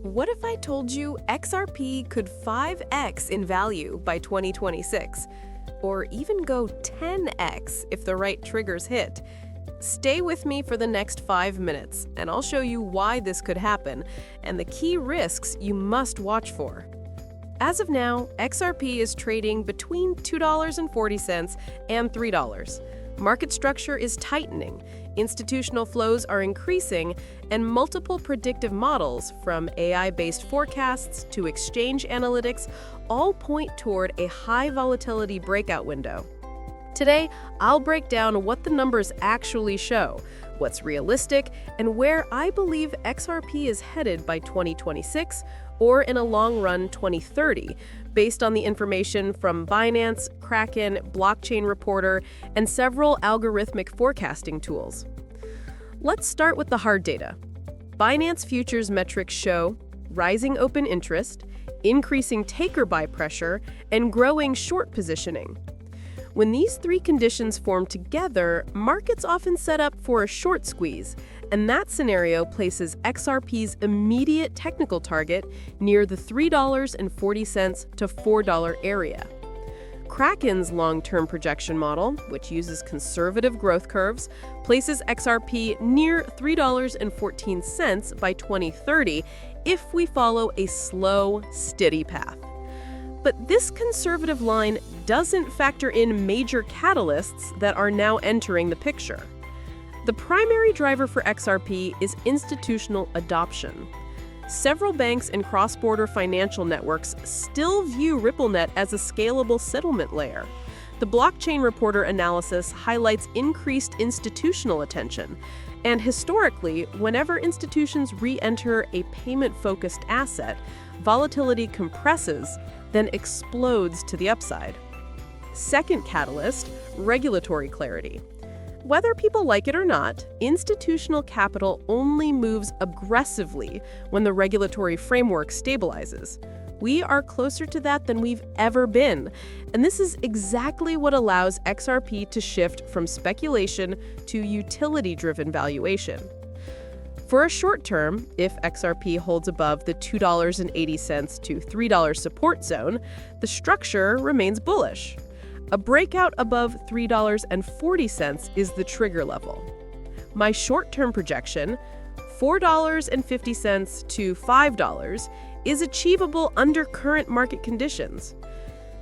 What if I told you XRP could 5x in value by 2026? Or even go 10x if the right triggers hit? Stay with me for the next 5 minutes, and I'll show you why this could happen and the key risks you must watch for. As of now, XRP is trading between $2.40 and $3. Market structure is tightening, institutional flows are increasing, and multiple predictive models, from AI-based forecasts to exchange analytics, all point toward a high volatility breakout window. Today, I'll break down what the numbers actually show, what's realistic, and where I believe XRP is headed by 2026 or in a long run 2030, based on the information from Binance, Kraken, Blockchain Reporter, and several algorithmic forecasting tools. Let's start with the hard data. Binance futures metrics show rising open interest, increasing taker-buy pressure, and growing short positioning. When these three conditions form together, markets often set up for a short squeeze, and that scenario places XRP's immediate technical target near the $3.40 to $4 area. Kraken's long-term projection model, which uses conservative growth curves, places XRP near $3.14 by 2030 if we follow a slow, steady path. But this conservative line doesn't factor in major catalysts that are now entering the picture. The primary driver for XRP is institutional adoption. Several banks and cross-border financial networks still view RippleNet as a scalable settlement layer. The Blockchain Reporter analysis highlights increased institutional attention, and historically, whenever institutions re-enter a payment-focused asset, volatility compresses, then explodes to the upside. Second catalyst, regulatory clarity. Whether people like it or not, institutional capital only moves aggressively when the regulatory framework stabilizes. We are closer to that than we've ever been, and this is exactly what allows XRP to shift from speculation to utility-driven valuation. For a short term, if XRP holds above the $2.80 to $3 support zone, the structure remains bullish. A breakout above $3.40 is the trigger level. My short-term projection, $4.50 to $5, is achievable under current market conditions.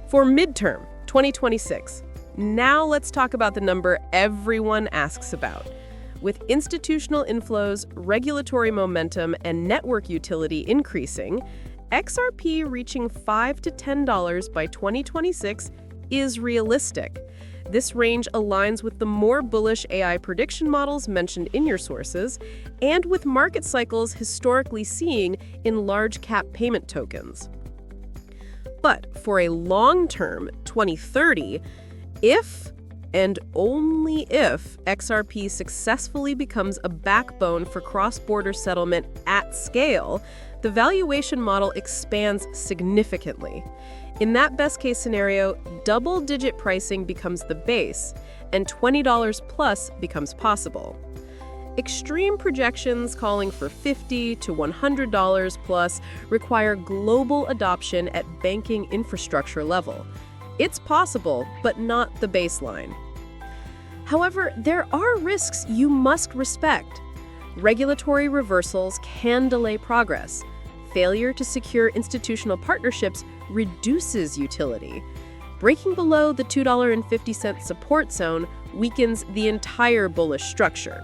For midterm, 2026, now let's talk about the number everyone asks about. With institutional inflows, regulatory momentum, and network utility increasing, XRP reaching $5 to $10 by 2026 is realistic. This range aligns with the more bullish AI prediction models mentioned in your sources and with market cycles historically seen in large-cap payment tokens. But for a long-term 2030, if and only if XRP successfully becomes a backbone for cross-border settlement at scale, the valuation model expands significantly. In that best-case scenario, double-digit pricing becomes the base, and $20 plus becomes possible. Extreme projections calling for $50 to $100 plus require global adoption at banking infrastructure level. It's possible, but not the baseline. However, there are risks you must respect. Regulatory reversals can delay progress. Failure to secure institutional partnerships reduces utility. Breaking below the $2.50 support zone weakens the entire bullish structure.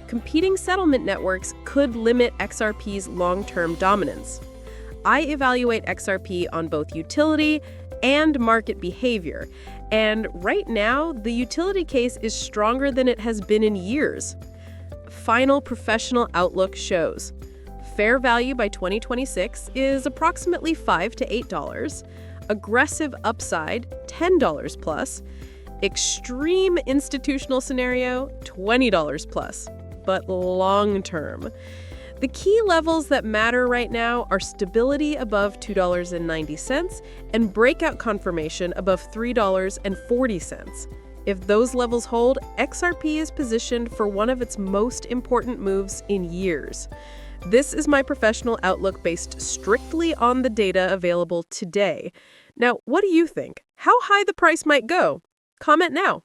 Competing settlement networks could limit XRP's long-term dominance. I evaluate XRP on both utility and market behavior, and right now, the utility case is stronger than it has been in years. Final professional outlook shows fair value by 2026 is approximately $5 to $8, aggressive upside $10 plus, extreme institutional scenario $20 plus, but long term. The key levels that matter right now are stability above $2.90 and breakout confirmation above $3.40. If those levels hold, XRP is positioned for one of its most important moves in years. This is my professional outlook based strictly on the data available today. Now, what do you think? How high the price might go? Comment now.